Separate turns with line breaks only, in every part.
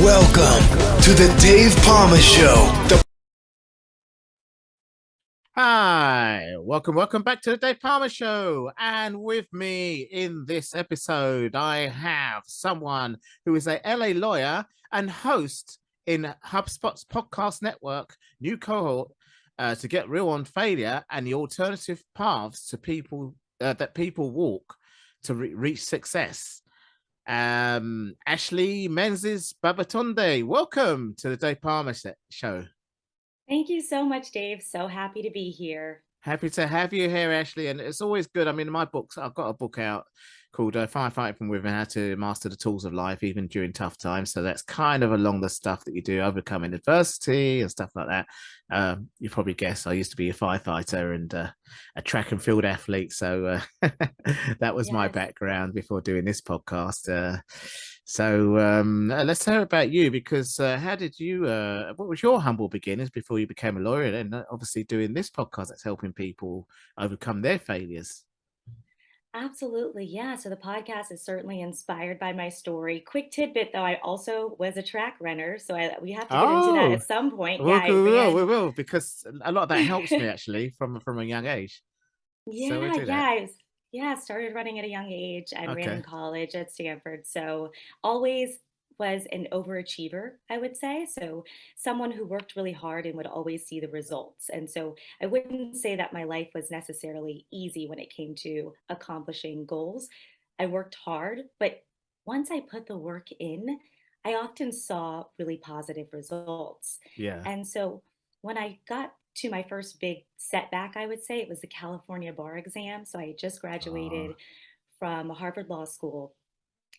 Welcome to the Dave Palmer Show.
Hi, welcome back to the Dave Palmer Show. And with me in this episode, I have someone who is a LA lawyer and host in HubSpot's podcast network, New Cohort, to get real on failure and the alternative paths to people that people walk to reach success. Ashley Menzies-Babatunde, welcome to the Dave Palmer Show.
Thank you so much, Dave. So happy to be here.
Happy to have you here, Ashley. And it's always good. I mean, in my books, I've got a book out called Firefighting from Within, How to Master the Tools of Life, even during tough times. So that's kind of along the stuff that you do, overcoming adversity and stuff like that. You probably guess I used to be a firefighter and a track and field athlete. So that was my background before doing this podcast. So let's hear about you, because how did you, what was your humble beginnings before you became a lawyer, and obviously doing this podcast that's helping people overcome their failures?
Absolutely. Yeah. So the podcast is certainly inspired by my story. Quick tidbit, though, I also was a track runner. So we have to get into that at some point. Yeah,
we will, because a lot of that helps me actually from a young age. So we do that.
I started running at a young age and ran in college at Stanford. So always was an overachiever, I would say. So someone who worked really hard and would always see the results. And so I wouldn't say that my life was necessarily easy when it came to accomplishing goals. I worked hard, but once I put the work in, I often saw really positive results.
Yeah.
And so when I got to my first big setback, I would say it was the California bar exam. So I had just graduated from Harvard Law School,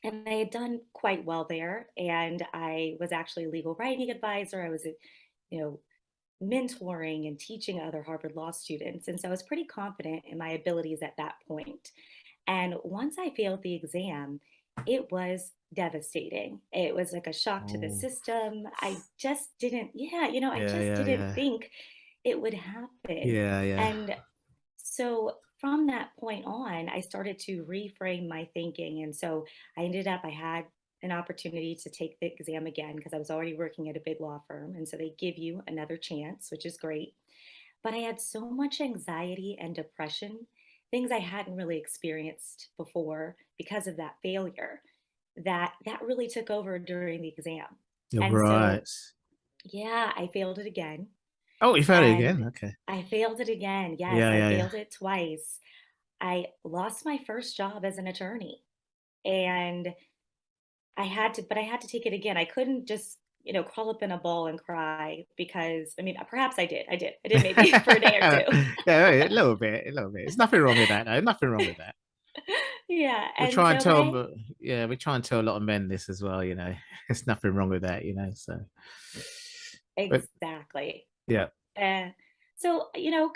and I had done quite well there. And I was actually a legal writing advisor. I was, you know, mentoring and teaching other Harvard Law students. And so I was pretty confident in my abilities at that point. And once I failed the exam, it was devastating. It was like a shock to the system. I just didn't, I just didn't think it would happen.
Yeah.
And so from that point on, I started to reframe my thinking. And so I had an opportunity to take the exam again because I was already working at a big law firm. And so they give you another chance, which is great. But I had so much anxiety and depression, things I hadn't really experienced before because of that failure, that really took over during the exam. And
Right.
so, yeah, I failed it again.
Oh, you failed it
And
again? Okay.
I failed it again. Yes, I failed it twice. I lost my first job as an attorney, and I had to take it again. I couldn't just, crawl up in a ball and cry because, I mean, perhaps I did. I did maybe for a day or two.
Yeah, a little bit. There's nothing wrong with that. No, nothing wrong with that.
Yeah.
We
And
try and
so,
tell, we try and tell a lot of men this as well. There's nothing wrong with that. So, but
exactly.
yeah.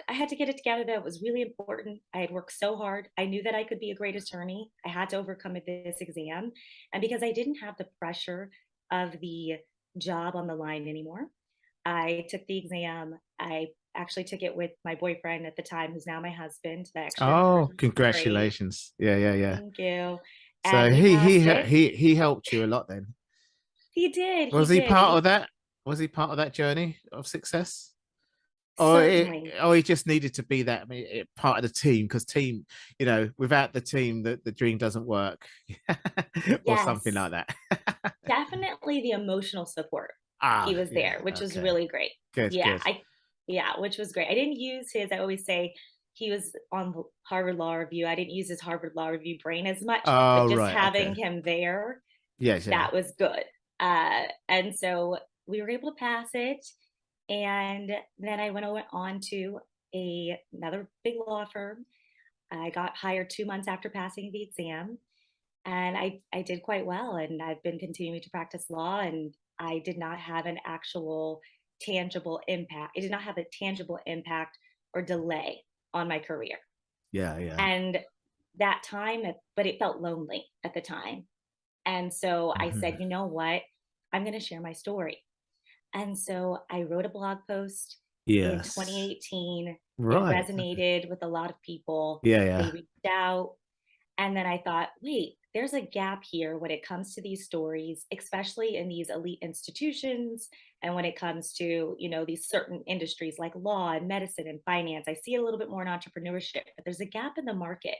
I had to get it together, though. It was really important. I had worked so hard. I knew that I could be a great attorney. I had to overcome this exam. And because I didn't have the pressure of the job on the line anymore, I took the exam. I actually took it with my boyfriend at the time, who's now my husband. The extra
Oh,
encouragement was great.
congratulations. Yeah.
Thank you.
So
And we passed it.
he helped you a lot then.
He did. He
Was he
did.
part of that? Was he part of that journey of success?
Certainly.
Or he just needed to be that, I mean, part of the team, because team, without the team, the dream doesn't work, or something
Yes.
like that.
Definitely the emotional support. He was
Yeah,
there, which was
okay,
really great.
good.
Which was great. I didn't use his, I always say he was on the Harvard Law Review. I didn't use his Harvard Law Review brain as much, but
Oh,
just
right,
having
okay.
him there,
Yes, yeah.
that was good. And so we were able to pass it. And then I went on to another big law firm. I got hired 2 months after passing the exam, and I did quite well. And I've been continuing to practice law, and I did not have an actual tangible impact. It did not have a tangible impact or delay on my career.
Yeah.
And that time, but it felt lonely at the time. And so I
Mhm.
said, you know what? I'm going to share my story. And so I wrote a blog post in
Yes.
2018. It
Right. Okay.
resonated with a lot of people.
Yeah.
They reached out. And then I thought, wait, there's a gap here when it comes to these stories, especially in these elite institutions. And when it comes to, these certain industries like law and medicine and finance, I see it a little bit more in entrepreneurship, but there's a gap in the market.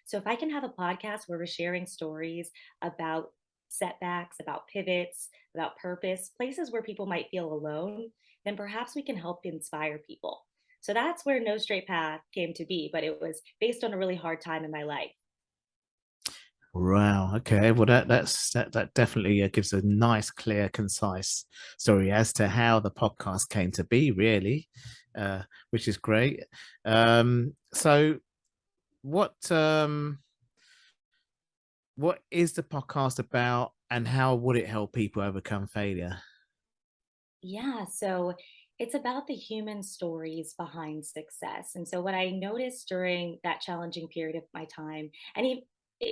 So if I can have a podcast where we're sharing stories about setbacks, about pivots, about purpose, places where people might feel alone, then perhaps we can help inspire people. So that's where No Straight Path came to be, but it was based on a really hard time in my life.
Wow. Okay. Well, that definitely gives a nice, clear, concise story as to how the podcast came to be, really, which is great. So, what what is the podcast about, and how would it help people overcome failure?
Yeah, so it's about the human stories behind success. And so, what I noticed during that challenging period of my time, and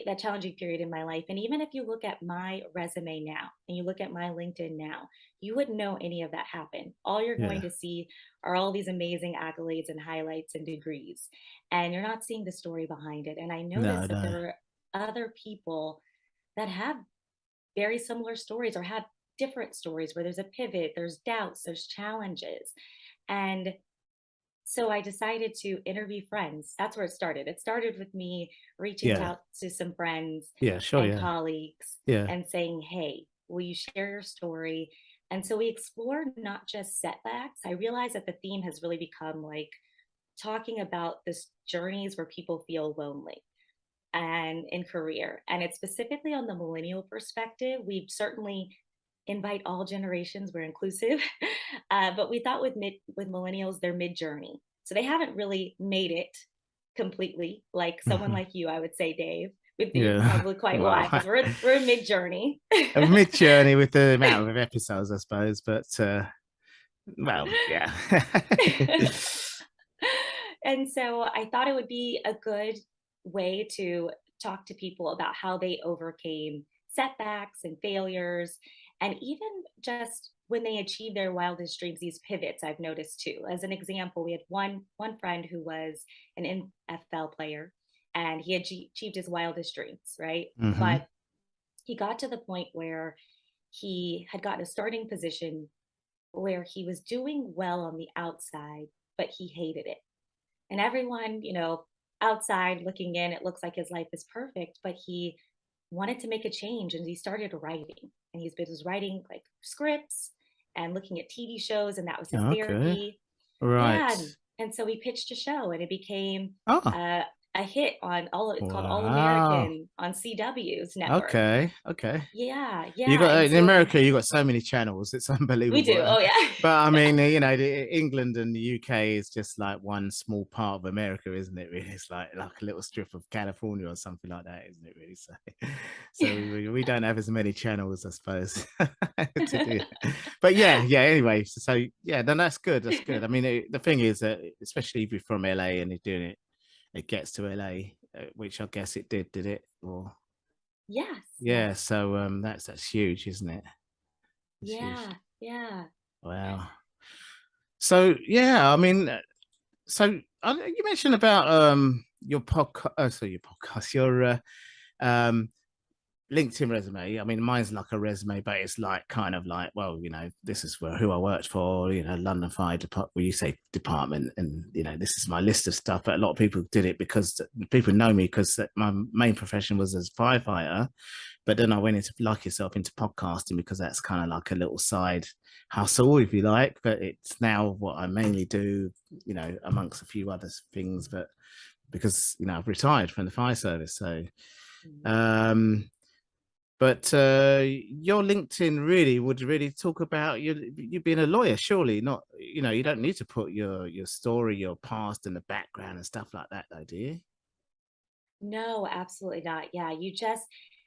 that challenging period in my life, and even if you look at my resume now and you look at my LinkedIn now, you wouldn't know any of that happened. All you're going
Yeah.
to see are all these amazing accolades and highlights and degrees, and you're not seeing the story behind it. And I
No.
noticed that
No.
there are other people that have very similar stories or have different stories where there's a pivot, there's doubts, there's challenges. And so I decided to interview friends. That's where it started. It started with me reaching
Yeah.
out to some friends
Yeah. Sure.
and
Yeah.
colleagues
Yeah.
and saying, hey, will you share your story? And so we explored not just setbacks. I realized that the theme has really become like talking about this journeys where people feel lonely and in career. And it's specifically on the millennial perspective. We certainly invite all generations, we're inclusive. But we thought with millennials, they're mid journey. So they haven't really made it completely like someone
Mhm.
like you, I would say, Dave. With you
Yeah.
probably quite
Well,
why, because we're in mid journey.
a mid journey with the amount of episodes, I suppose, but well, yeah.
And so I thought it would be a good way to talk to people about how they overcame setbacks and failures, and even just when they achieve their wildest dreams, these pivots I've noticed too. As an example, we had one friend who was an NFL player, and he had achieved his wildest dreams, right?
Hmm.
But he got to the point where he had gotten a starting position where he was doing well on the outside, but he hated it. And everyone, outside looking in, it looks like his life is perfect, but he wanted to make a change and he started writing. And was writing like scripts and looking at TV shows, and that was his
Okay.
therapy.
Right.
Yeah. And so we pitched a show and it became
Oh,
uh, a hit on it's called All
wow.
American on CW's network.
Okay. Okay.
Yeah.
You
Yeah.
got
And
in
so
America, you got so many channels. It's
we
unbelievable.
do. Oh,
But I
yeah.
mean, England and the UK is just like one small part of America, isn't it? Really, it's like a little strip of California or something like that, isn't it? Really, so we don't have as many channels, I suppose, to do. But yeah. Anyway, so yeah, then that's good. That's good. I mean, the thing is that especially if you're from LA and you're doing it, it gets to LA, which I guess it did it? Or
Yes.
yeah,
Yes.
so that's huge, isn't it? It's huge.
Yeah. Yeah.
Wow. So yeah, I mean, so you mentioned about your podcast, your podcast, your um LinkedIn resume. I mean, mine's like a resume, but it's like kind of like, well, this is who I worked for, London Fire Department, well, you say department, and this is my list of stuff. But a lot of people did it because people know me because my main profession was as a firefighter. But then I went into, like yourself, into podcasting because that's kind of like a little side hustle, if you like. But it's now what I mainly do, amongst a few other things. But because I've retired from the fire service, so
Mhm.
um but your LinkedIn really would really talk about you being a lawyer, surely not. You don't need to put your story, your past, and the background and stuff like that, though, do you?
No, absolutely not. Yeah,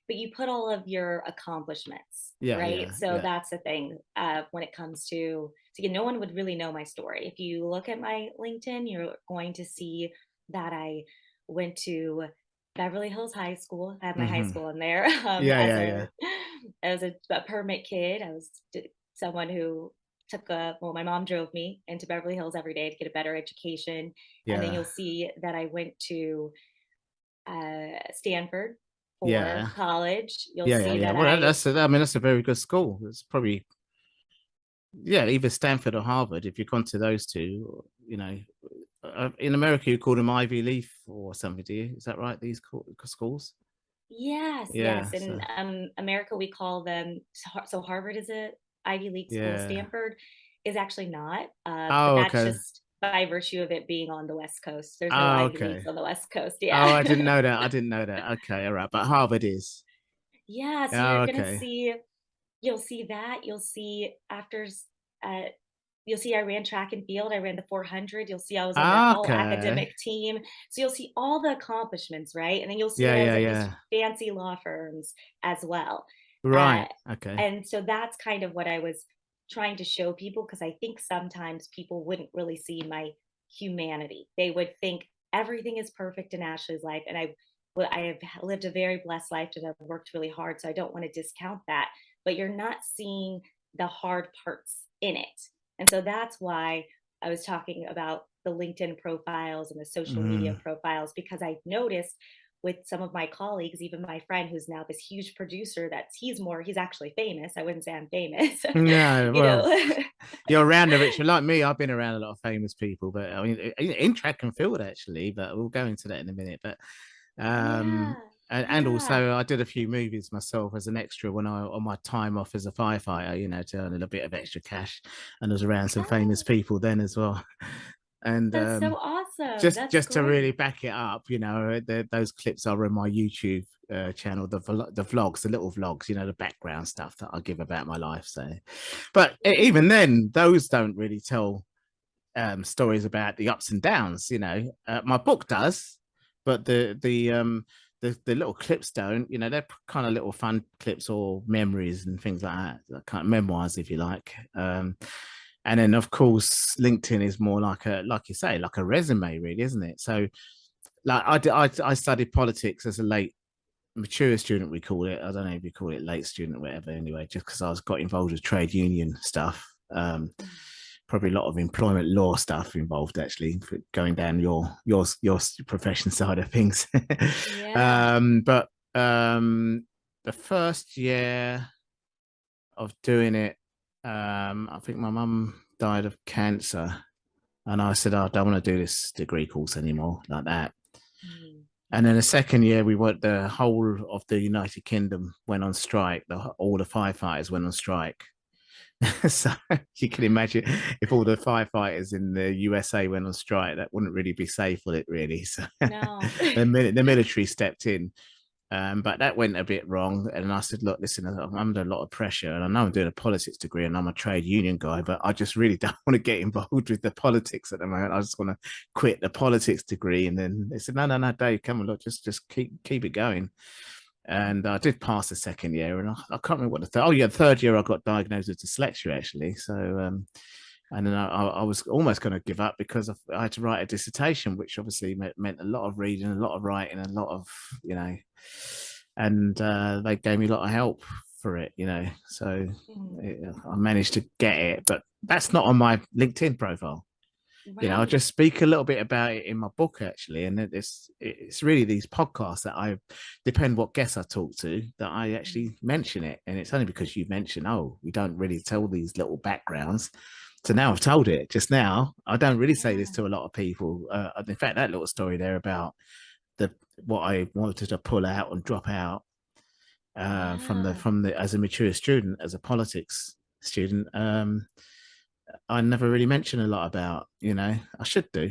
but you put all of your accomplishments,
Yeah,
right?
yeah,
So
yeah.
that's the thing when it comes to, again, no one would really know my story. If you look at my LinkedIn, you're going to see that I went to Beverly Hills High School. I have my high
Hmm.
school in there
Yeah,
as
yeah,
a
yeah,
as a permit kid. I was someone who my mom drove me into Beverly Hills every day to get a better education. And then
yeah.
you'll see that I went to Stanford. for
Yeah.
college, you'll
Yeah, yeah,
see
yeah.
that
Well,
I,
that's a very good school. It's probably, yeah, either Stanford or Harvard. If you've gone to those two, you know, in America you call them Ivy Leaf or something. Do you? Is that right? These schools?
yes, yes.
Yeah.
In
So
America, we call them, so Harvard is a Ivy League school.
yeah.
Stanford is actually not, but
Oh,
that's
okay.
just by virtue of it being on the West Coast. There's no
Oh,
Ivy Leagues
okay.
on the West Coast.
Oh, I
Yeah.
didn't know that. I didn't know that. Okay, all right. But Harvard is.
Yeah, so
Oh,
you're gonna
okay.
see, you'll see that. You'll see uh, you'll see I ran track and field. I ran the 400. You'll see I was on their all
Okay.
academic team. So you'll see all the accomplishments, right? And then you'll see
Yeah,
that I was
yeah,
at these
yeah.
fancy law firms as well. Uh,
Right. Okay.
and so that's kind of what I was trying to show people, because I think sometimes people wouldn't really see my humanity. They would think everything is perfect in Ashley's life. And I have lived a very blessed life and I've worked really hard. So I don't want to discount that. But you're not seeing the hard parts in it. And so that's why I was talking about the LinkedIn profiles and the social media
Mm.
profiles, because I noticed with some of my colleagues, even my friend who's now this huge producer, he's actually famous. I wouldn't say I'm famous,
No,
you
well,
know.
you're around the rich. Like me, I've been around a lot of famous people, but I mean, in track and field actually. But we'll go into that in a minute. But
Yeah,
and
yeah.
also I did a few movies myself as an extra when I on my time off as a firefighter, you know, to earn a little bit of extra cash, and I was around some famous
Oh,
people then as well. And
that's so awesome.
just
That's
just to really
great.
back it up, you know, those clips are on my YouTube channel, the vlogs, the little vlogs, you know, the background stuff that I give about my life. So, but even
Yeah.
then, those don't really tell stories about the ups and downs. You know, my book does, but the little clips don't. You know, they're kind of little fun clips or memories and things like that, kind of memoirs, if you like. And then, of course, LinkedIn is more like you say, like a resume, really, isn't it? So, like I studied politics as a late mature student, we call it. I don't know if you call it late student or whatever. Anyway, just because I was got involved with trade union stuff.
Mm.
Probably a lot of employment law stuff involved actually, going down your profession side of things.
Yeah.
But the first year of doing it, I think my mum died of cancer, and I said, oh, I don't want to do this degree course anymore like that.
Mm.
And then the second year, the whole of the United Kingdom went on strike. All the firefighters went on strike. So you can imagine if all the firefighters in the USA went on strike, that wouldn't really be safe, would it? Really? So
No.
the military stepped in, but that went a bit wrong. And I said, look, listen, I'm under a lot of pressure, and I know I'm doing a politics degree, and I'm a trade union guy, but I just really don't want to get involved with the politics at the moment. I just want to quit the politics degree. And then they said, no, Dave, come on, look, just keep it going. And I did pass the second year, and I can't remember what the third year I got diagnosed with dyslexia actually. So and then I was almost going to give up because I had to write a dissertation, which obviously meant a lot of reading, a lot of writing, a lot of, you know, and they gave me a lot of help for it, you know. So
Mm.
I managed to get it, but that's not on my LinkedIn profile. You know, I'll
Right.
just speak a little bit about it in my book actually, and it's really these podcasts that I depend what guests I talk to that I
Mm.
actually mention it, and it's only because you mentioned, oh, we don't really tell these little backgrounds. So now I've told it just now. I don't really say this
Yeah.
to a lot of people. In fact, that little story there about what I wanted to pull out and drop out
Yeah.
from the as a mature student, as a politics student. I never really mention a lot about, you know, I should do,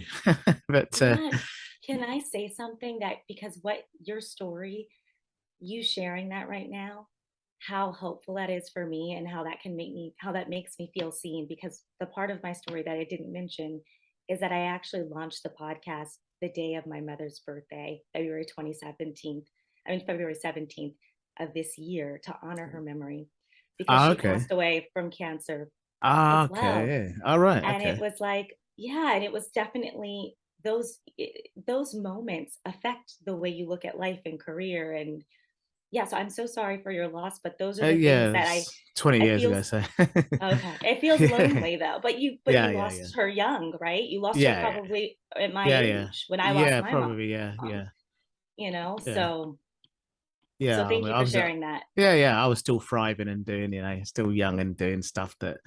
but
Yeah. Can I say something, that because what your story, you sharing that right now, how hopeful that is for me, and how that makes me feel seen, because the part of my story that I didn't mention is that I actually launched the podcast the day of my mother's birthday, February 17th of this year, to honor her memory, because she
okay.
passed away from cancer as well.
Okay. All right.
And it
Okay.
was like, yeah, and it was definitely those moments affect the way you look at life and career. And yeah, so I'm so sorry for your loss, but those are the things
Yeah,
that
it's 20
it
years ago.
feels,
So,
okay. It feels
yeah,
lonely though. But you
yeah, yeah,
lost her young, right? You lost her
yeah,
probably at my
yeah, yeah,
age when I lost
yeah,
my mom.
probably. Yeah, yeah,
You know,
yeah.
so So
Yeah, I
thank
mean,
you
I
for
was,
sharing that.
yeah, I was still thriving and doing, still young and doing stuff that,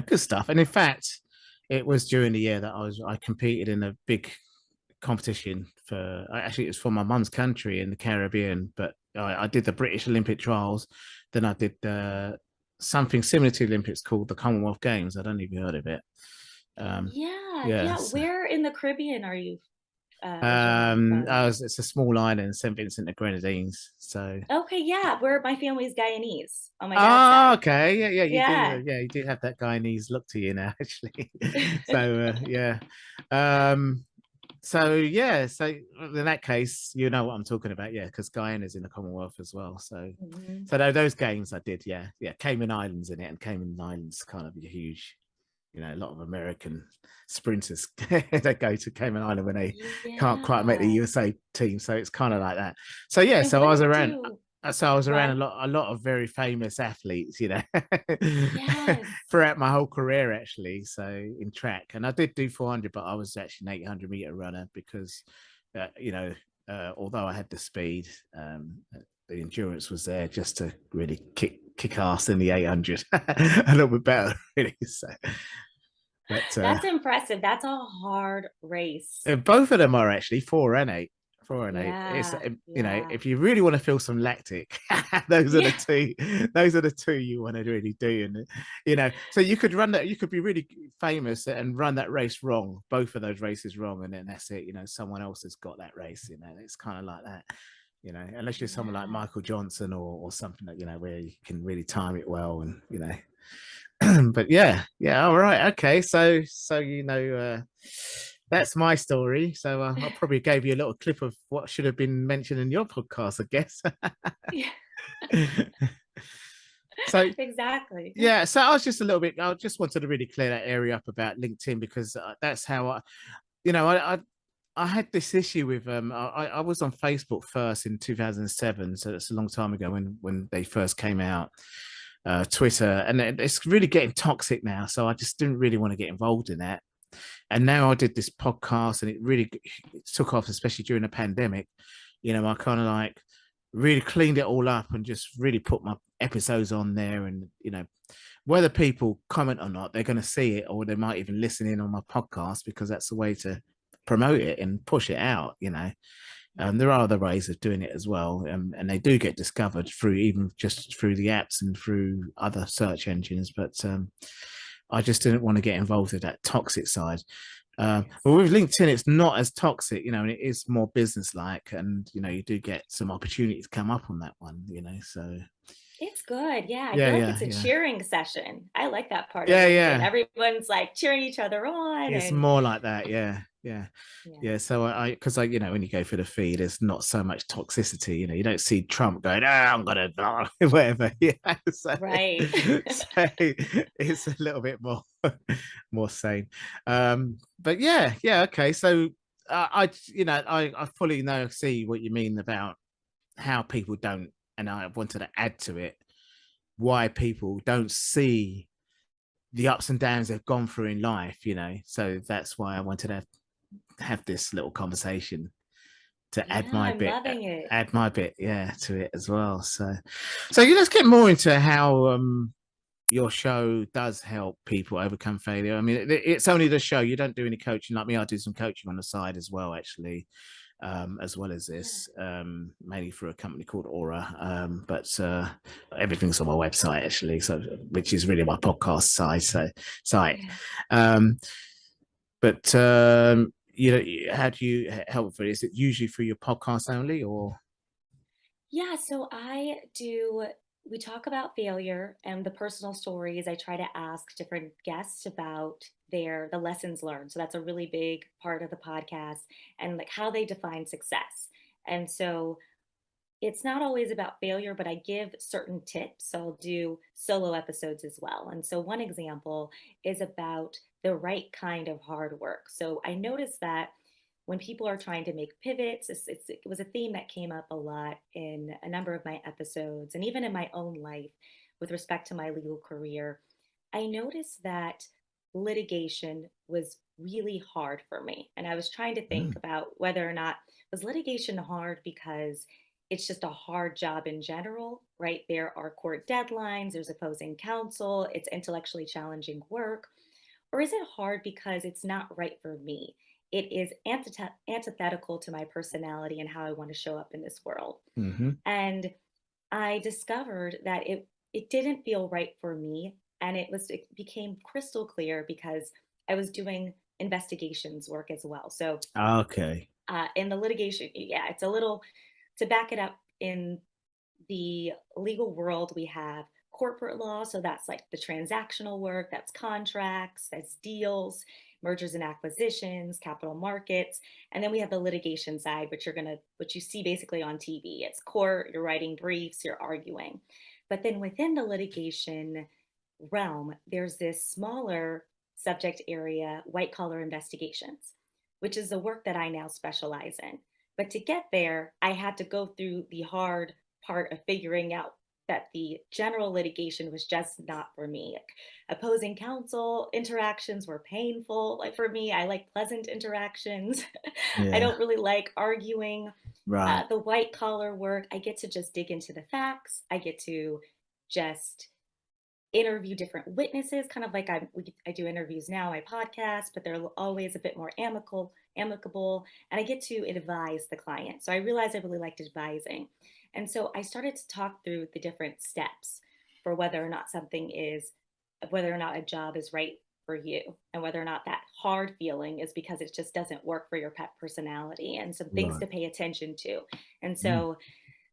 good stuff. And in fact, it was during the year that I competed in a big competition for, actually, it was for my mum's country in the Caribbean, but I did the British Olympic trials. Then I did something similar to the Olympics called the Commonwealth Games. I don't know if you heard of it. Um,
Yeah, yeah.
yes.
Where in the Caribbean are you originally from?
It's a small island, St. Vincent and Grenadines. So,
Okay, yeah. Where my family's Guyanese on my dad's
oh,
side.
okay, yeah, you do,
Yeah.
yeah, you do have that Guyanese look to you now, actually. So, yeah, um, so yeah, so in that case, you know what I'm talking about, yeah, because Guyana's in the Commonwealth as well. So,
Mhm.
those games I did, yeah, Cayman Islands in it, and Cayman Islands kind of a huge, a lot of American sprinters that go to Cayman Island when they can't quite make the
Yeah.
USA team. So it's kind of like that. So yeah,
And
so I
what
was around.
do
So I was
go
around
ahead.
a lot of very famous athletes,
Yes.
throughout my whole career actually. So in track, and I did do 400, but I was actually an 800-meter runner because, although I had the speed, the endurance was there just to really kick ass in the 800 a little bit better, really. So, but
That's impressive. That's a hard race.
both of them are actually 4 and 8. 4 and 8. It's
Yeah. Yeah.
if you really want to feel some lactic, those are the
Yeah.
two. Those are the two you want to really do, and so you could run that. You could be really famous and run that race wrong, both of those races wrong, and then that's it. Someone else has got that race. It's kind of like that. Unless you're someone like
Yeah.
Michael Johnson or something that where you can really time it well, and but yeah, all right, okay, so that's my story. So I probably gave you a little clip of what should have been mentioned in your podcast, I guess.
Yeah.
So
Exactly.
yeah, so I just wanted to really clear that area up about LinkedIn, because that's how I had this issue with I was on Facebook first in 2007, so that's a long time ago when they first came out. Twitter, and it's really getting toxic now, so I just didn't really want to get involved in that. And now I did this podcast, and it took off, especially during the pandemic. I kind of like really cleaned it all up and just really put my episodes on there, and whether people comment or not, they're going to see it, or they might even listen in on my podcast, because that's the way to promote it and push it out. There are other ways of doing it as well, and they do get discovered through even just through the apps and through other search engines. But I just didn't want to get involved with that toxic side.
Yes.
But with LinkedIn, it's not as toxic, and it is more business-like, and you do get some opportunities come up on that one. So
It's good. Yeah. I
yeah,
feel like
yeah,
it's a
yeah,
cheering session. I like that part of
yeah,
LinkedIn.
yeah.
Everyone's like cheering each other on
It's
and
more like that, yeah, yeah.
yeah.
Yeah, so because when you go through the feed, there's not so much toxicity. You don't see Trump going, I'm gonna whatever. Yeah, so,
Right.
so it's a little bit more sane. But yeah, okay. So I fully see what you mean about how people don't, and I wanted to add to it why people don't see the ups and downs they've gone through in life. So that's why I wanted to have this little conversation to
Yeah, I'm loving it.
add my bit, yeah, to it as well. So let's get more into how your show does help people overcome failure. I mean, it's only the show. You don't do any coaching like me. I do some coaching on the side as well, actually, as well as
Yeah.
this, mainly through a company called Aura. But everything's on my website, actually, so which is really my podcast site.
Yeah.
Um, but how do you help for it? Is it usually through your podcast only, or?
Yeah, so we talk about failure and the personal stories. I try to ask different guests about the lessons learned. So that's a really big part of the podcast, and like how they define success. And so it's not always about failure, but I give certain tips. So I'll do solo episodes as well. And so one example is about the right kind of hard work. So I noticed that when people are trying to make pivots, it was a theme that came up a lot in a number of my episodes and even in my own life with respect to my legal career. I noticed that litigation was really hard for me. And I was trying to think
Mm.
about whether or not was litigation hard because it's just a hard job in general, right? There are court deadlines, there's opposing counsel, it's intellectually challenging work. Or is it hard because it's not right for me? It is antithetical to my personality and how I want to show up in this world.
Hmm.
And I discovered that it didn't feel right for me, and it became crystal clear because I was doing investigations work as well. So
Okay.
in the litigation, yeah, it's a little to back it up in the legal world, we have corporate law. So that's like the transactional work, that's contracts, that's deals, mergers and acquisitions, capital markets. And then we have the litigation side, which you see basically on TV. It's court, you're writing briefs, you're arguing. But then within the litigation realm, there's this smaller subject area, white collar investigations, which is the work that I now specialize in. But to get there, I had to go through the hard part of figuring out that the general litigation was just not for me. Opposing counsel interactions were painful. Like for me, I like pleasant interactions. I
Yeah.
don't really like arguing.
Right.
The white collar work, I get to just dig into the facts. I get to just interview different witnesses, kind of like I do interviews now, my podcast, but they're always a bit more amicable, and I get to advise the client. So I realized I really liked advising. And so I started to talk through the different steps for whether or not a job is right for you, and whether or not that hard feeling is because it just doesn't work for your pet personality, and some things
Right.
to pay attention to. And
Mm.
so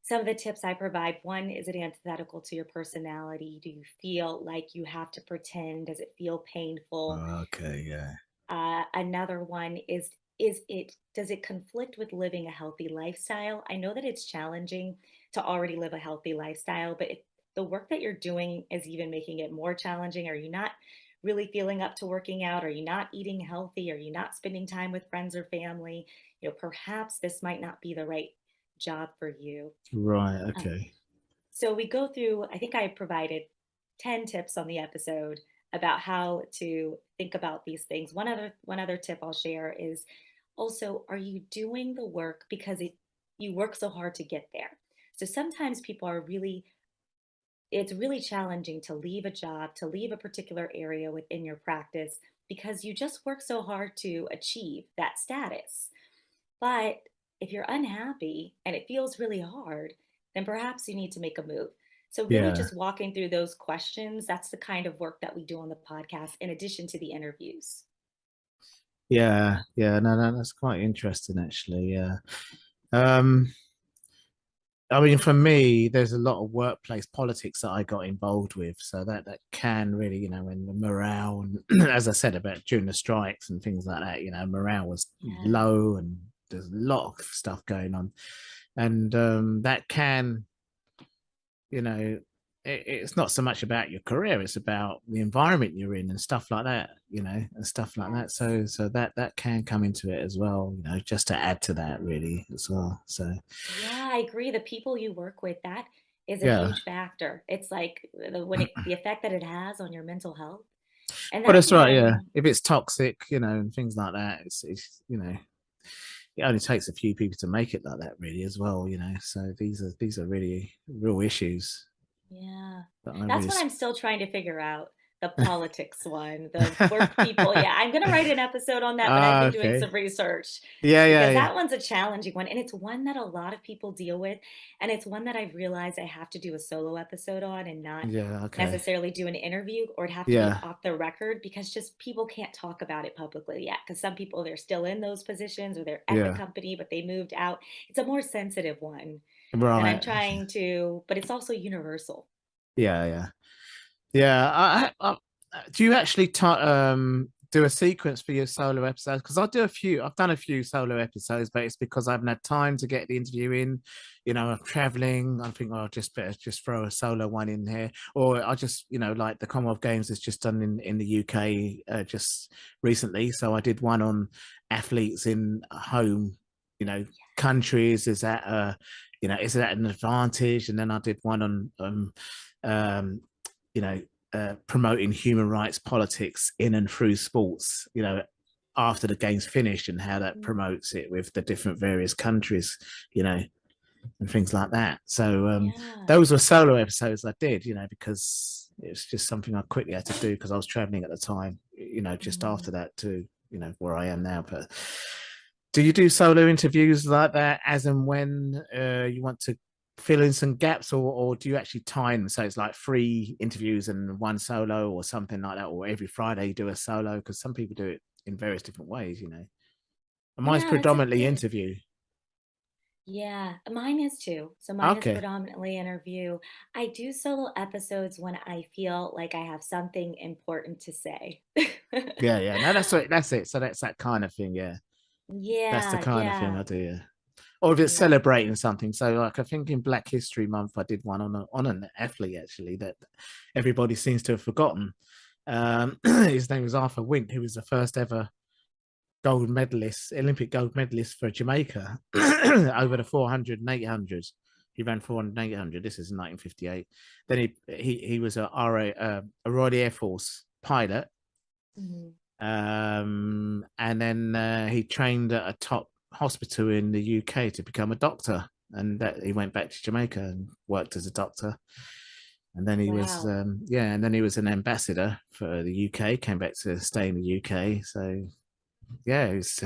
some of the tips I provide: one, is it antithetical to your personality? Do you feel like you have to pretend? Does it feel painful?
Okay. Yeah.
Another one does it conflict with living a healthy lifestyle? I know that it's challenging to already live a healthy lifestyle, but if the work that you're doing is even making it more challenging, are you not really feeling up to working out? Are you not eating healthy? Are you not spending time with friends or family? Perhaps this might not be the right job for you.
Right.
Um,
Okay.
so we go through, I think I provided 10 tips on the episode about how to think about these things. One other tip I'll share is also, are you doing the work because you work so hard to get there? So sometimes it's really challenging to leave a job, to leave a particular area within your practice because you just work so hard to achieve that status. But if you're unhappy and it feels really hard, then perhaps you need to make a move. So, really,
Yeah.
just walking through those questions, that's the kind of work that we do on the podcast, in addition to the interviews.
Yeah. Yeah. No, no, that's quite interesting, actually. Yeah. Um, I mean, for me, there's a lot of workplace politics that I got involved with, so that can really, when the morale and, as I said about during the strikes and things like that, morale was
Yeah.
low, and there's a lot of stuff going on, and that can, it's not so much about your career; it's about the environment you're in and stuff like that, and stuff like that.
Yes.
So that can come into it as well, just to add to that really as well. So
Yeah, I agree. The people you work with, that is a
yeah.
huge factor. It's like the effect that it has on your mental health. And
Well,
that's
that's right. Yeah,
when,
if it's toxic, and things like that, it's it only takes a few people to make it like that, really, as well. So these are really real issues
yeah,
that I
that's
really.
what I'm still trying to figure out. The politics one, the work people. Yeah, I'm going to write an episode on that, but I've been doing
Okay.
some research
Yeah, yeah,
because
yeah,
that one's a challenging one. And it's one that a lot of people deal with. And it's one that I've realized I have to do a solo episode on and not
yeah. Okay.
necessarily do an interview, or it'd have to be
Yeah,
off the record because just people can't talk about it publicly yet. Because some people, they're still in those positions or they're at the
yeah.
company, but they moved out. It's a more sensitive one. And I'm
Right.
trying to, but it's also universal.
Yeah, yeah. Yeah, do you actually do a sequence for your solo episodes? Because I've done a few solo episodes, but it's because I haven't had time to get the interview in. I'm traveling. I think, well, I'll just better just throw a solo one in here, or I just, like the Commonwealth Games is just done in the UK just recently. So I did one on athletes in home, countries. Is that an advantage? And then I did one on um, promoting human rights politics in and through sports, after the game's finished, and how that
Mm.
promotes it with the different various countries, you know. and things like that. So
Yeah.
those were solo episodes I did, because it was just something I quickly had to do because I was traveling at the time, just after
Mhm.
that to, where I am now. But do you do solo interviews like that as and when you want to fill in some gaps, or do you actually time? So it's like 3 interviews and 1 solo or something like that, or every Friday you do a solo? Because some people do it in various different ways, And mine's
Yeah, that's a
predominantly
good.
interview.
Yeah, mine is too. So mine is
Okay.
predominantly interview. I do solo episodes when I feel like I have something important to say.
Yeah, yeah. No, that's it. So that's that kind of thing. Yeah. That's the
Yeah,
kind of thing I
yeah,
do. Yeah. Or if it's
yeah.
celebrating something. So like I think in Black History Month, I did one on an athlete actually that everybody seems to have forgotten. His name was Arthur Wint, who was the first ever gold medalist, Olympic gold medalist for Jamaica over the 400 and 800. He ran 400 and 800. This is in 1958. Then he was a Royal Air Force pilot.
Mhm.
And then he trained at a top hospital in the UK to become a doctor. And that he went back to Jamaica and worked as a doctor. And then he was,
Wow.
and then he was an ambassador for the UK, came back to stay in the UK. So yeah, he's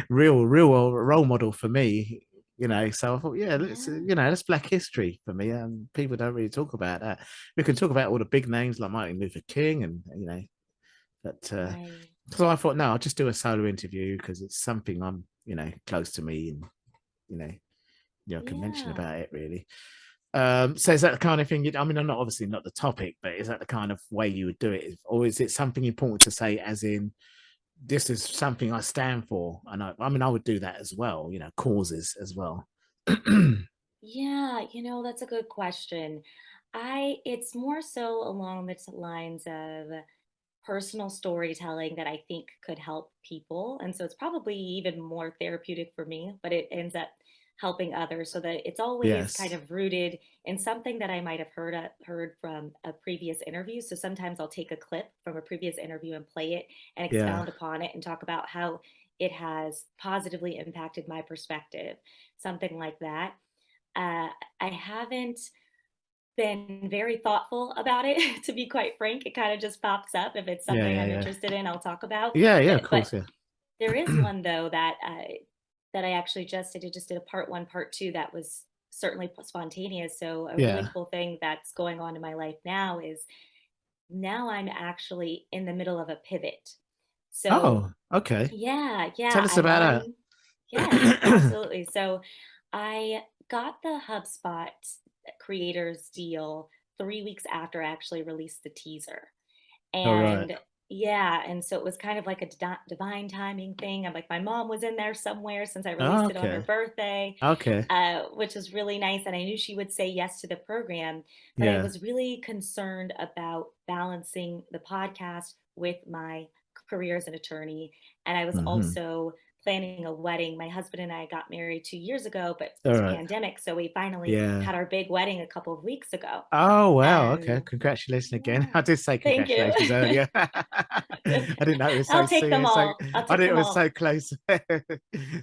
real role model for me, So I thought, yeah,
Yeah,
that's Black history for me. And people don't really talk about that. We can talk about all the big names like Martin Luther King, and but
right.
so I thought, no, I'll just do a solo interview because it's something I'm, close to me, and you know, I can mention
Yeah.
about it really. So is that the kind of thing I mean, I'm not obviously not the topic, but is that the kind of way you would do it, or is it something important to say, as in this is something I stand for? And I mean, I would do that as well, causes as well.
Yeah, that's a good question. It's more so along the lines of personal storytelling that I think could help people. And so it's probably even more therapeutic for me, but it ends up helping others so that it's always kind
Yes.
of rooted in something that I might have heard from a previous interview. So sometimes I'll take a clip from a previous interview and play it and
Yeah.
expound upon it and talk about how it has positively impacted my perspective, something like that. Uh, I haven't been very thoughtful about it, to be quite frank. It kind of just pops up. If it's
Yeah.
something
Yeah.
I'm
Yeah.
interested in, I'll talk about.
Yeah. Yeah. Of
But
course. Yeah.
there is one though that I actually just did a part one, part two that was certainly spontaneous. So a really
Yeah.
cool thing that's going on in my life now is now I'm actually in the middle of a pivot. So
Oh, okay.
yeah,
Tell
yeah,
us
I'm
about
on. Yes,
that.
absolutely. So I got the HubSpot creators deal 3 weeks after I actually released the teaser.
All right.
And yeah, and so it was kind of like a divine timing thing. I'm like, my mom was in there somewhere since I
Oh,
released it on her
okay.
birthday,
Okay.
which was really nice. And I knew she would say yes to the program, but I
Yeah.
was really concerned about balancing the podcast with my career as an attorney. And I was
Hmm.
also planning a wedding. My husband and I got married 2 years ago, but it
All
was
right.
pandemic. So we finally
Yeah.
had our big wedding a couple of weeks ago.
Oh, wow. Okay.
And
Congratulations again.
yeah,
I did say
thank you.
congratulations earlier. I didn't know it was so
I'll take them
soon. So
all. I'll
I
take
didn't, it
them
was
all.
so close,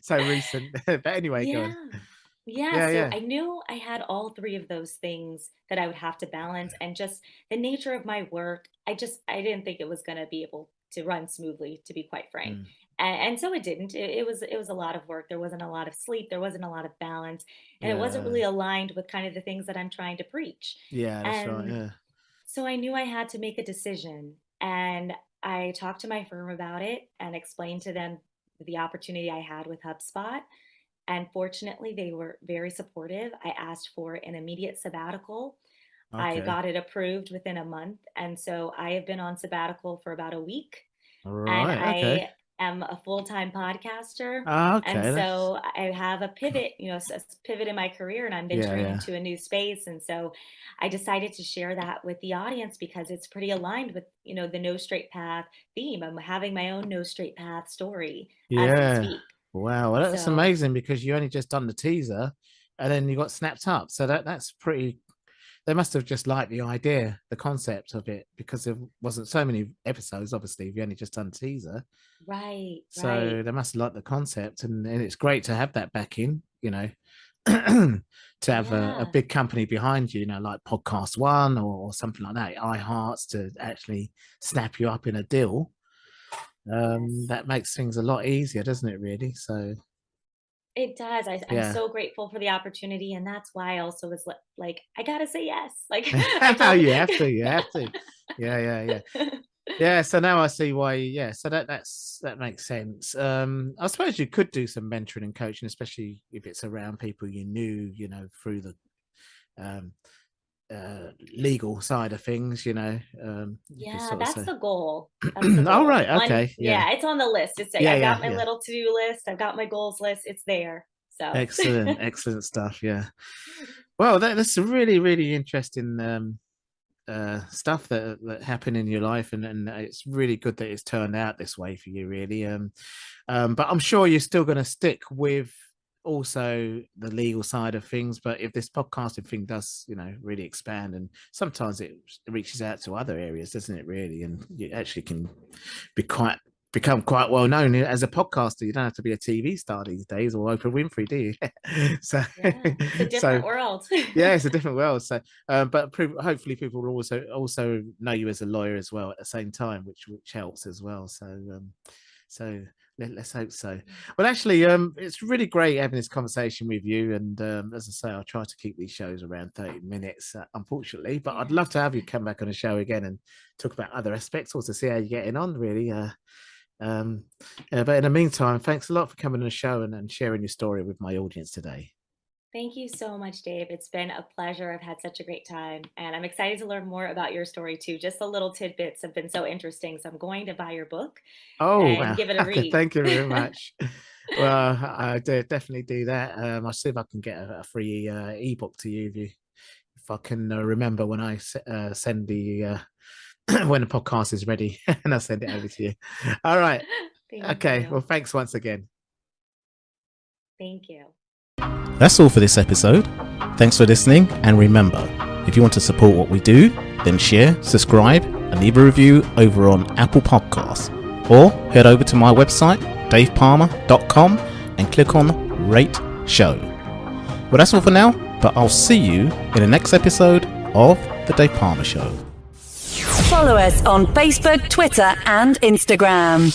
so recent. But anyway, go on.
Yeah. Yeah,
Yeah.
so
Yeah.
I knew I had all three of those things that I would have to balance, and just the nature of my work, I didn't think it was going to be able to run smoothly, to be quite frank.
Mm.
And so it didn't. It was a lot of work. There wasn't a lot of sleep, there wasn't a lot of balance, and it wasn't
Yeah.
really aligned with kind of the things that I'm trying to preach.
Yeah. That's right.
And
Yeah.
so I knew I had to make a decision, and I talked to my firm about it and explained to them the opportunity I had with HubSpot, and fortunately, they were very supportive. I asked for an immediate sabbatical. I
Okay.
got it approved within a month. And so I have been on sabbatical for about a week,
All
and
right. Okay.
I am a full-time podcaster. And
Okay. That's,
so I have a pivot, pivot in my career, and I'm
yeah.
venturing
Yeah.
into a new space. And so I decided to share that with the audience because it's pretty aligned with, the no straight path theme. I'm having my own no straight path story as we
Yeah.
speak.
Wow. Well, that's
So,
amazing because you only just done the teaser and then you got snapped up. So that's pretty. They must have just liked the idea, the concept of it, because there wasn't so many episodes. Obviously, if you only just done teaser,
right, right.
so they must have liked the concept, and it's great to have that back in. to have a
Yeah.
big company behind you, like Podcast One or something like that, iHearts, to actually snap you up in a deal.
Yes.
That makes things a lot easier, doesn't it, really? So
It does. I'm
yeah.
so grateful for the opportunity, and that's why I also was like, I gotta say yes. Like I told.
You have to. Yeah. Yeah, so now I see why. Yeah, so that makes sense. I suppose you could do some mentoring and coaching, especially if it's around people you knew, through the um, legal side of things. You can
Yeah,
sort of
that's
say,
the goal. That's the
"Oh,
goal.
right, okay, yeah,
Yeah, it's on the list. It's like I've got my
yeah,
little to-do list. I've got my goals list. It's there. So
excellent stuff. Yeah, well, that's some really, really interesting stuff that happened in your life, and it's really good that it's turned out this way for you, really. But I'm sure you're still going to stick with also the legal side of things. But if this podcasting thing does, really expand, and sometimes it reaches out to other areas, doesn't it, really? And you actually can become quite well known as a podcaster. You don't have to be a TV star these days, or Oprah Winfrey, do you? So
yeah, it's a
so
different world.
yeah, it's a different world. So but hopefully people will also know you as a lawyer as well at the same time, which helps as well. So let's hope so. Well, actually, it's really great having this conversation with you, and as I say, I'll try to keep these shows around 30 minutes, unfortunately, but I'd love to have you come back on the show again and talk about other aspects, or to see how you're getting on, really. But in the meantime, thanks a lot for coming on the show and sharing your story with my audience today.
Thank you so much, Dave. It's been a pleasure. I've had such a great time, and I'm excited to learn more about your story too. Just the little tidbits have been so interesting. So I'm going to buy your book
Oh,
and
wow.
give it a
Okay,
read.
thank you very much. Well, I definitely do that. I'll see if I can get a free ebook to you if I can remember when I send the when the podcast is ready, and I'll send it over to you. All right.
Thank
Okay. Well,
you.
thanks once again.
Thank you.
That's all for this episode. Thanks for listening, and remember, if you want to support what we do, then share, subscribe, and leave a review over on Apple Podcasts, or head over to my website, davepalmer.com, and click on Rate Show. Well, that's all for now, but I'll see you in the next episode of The Dave Palmer Show.
Follow us on Facebook, Twitter, and Instagram.